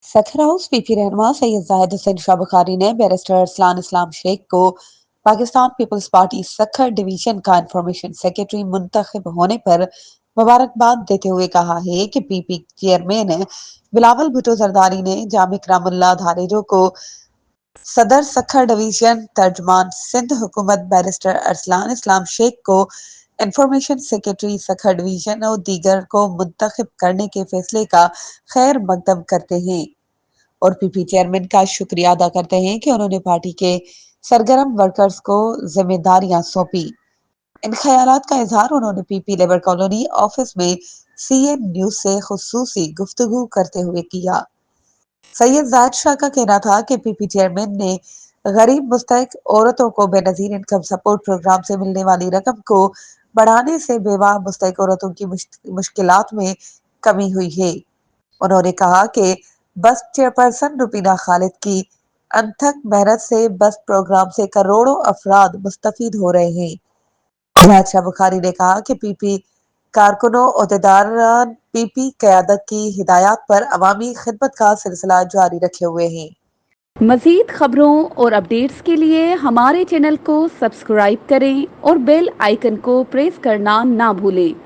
Sukkur house PP रहनुमा सैयद जाहिद हुसैन शाह बुखारी ने barrister Arsalan Islam Sheikh को Pakistan Peoples Party Sukkur division का इंफॉर्मेशन सेक्रेटरी मुंतखब होने पर मुबारकबाद देते हुए कहा है कि पीपी चेयरमैन बिलावल भुट्टो जरदारी ने जामिक रामुल्लाह धारेजो को सदर सखर डिवीजन, तर्जमान सिंध हुकूमत बैरिस्टर अरसलान इस्लाम शेख को इंफॉर्मेशन सेक्रेटरी सखर डिवीजन और दीगर को मुंतखब करने के फैसले का खैर मकदम करते हैं और पीपी चेयरमैन का शुक्रिया अदा करते हैं कि उन्होंने पार्टी के सरगर्म वर्कर्स को जिम्मेदारियां सौंपी। इन ख्यालात का इजहार उन्होंने पीपी लेबर कॉलोनी ऑफिस में सीएन न्यूज से खुसूसी गुफ्तगू करते हुए किया। सैयद जायद शाह का कहना था कि पीपी चेयरमैन ने गरीब मुस्तहक औरतों को बेनजीर इनकम सपोर्ट प्रोग्राम से मिलने वाली रकम को बढ़ाने से बेवाह मुस्तहक औरतों की मुश्किलात में कमी हुई है। उन्होंने कहा कि बस चेयरपर्सन रुबीना खालिद की अनथक मेहनत से बस प्रोग्राम से करोड़ों अफराद मुस्तफीद हो रहे हैं। बादशाह बुखारी ने कहा कि पीपी कारकुनों अहदेदारान पीपी क़यादत की हिदायत पर अवामी खिदमत का सिलसिला जारी रखे हुए हैं। मज़ीद खबरों और अपडेट्स के लिए हमारे चैनल को सब्सक्राइब करें और बेल आइकन को प्रेस करना ना भूलें।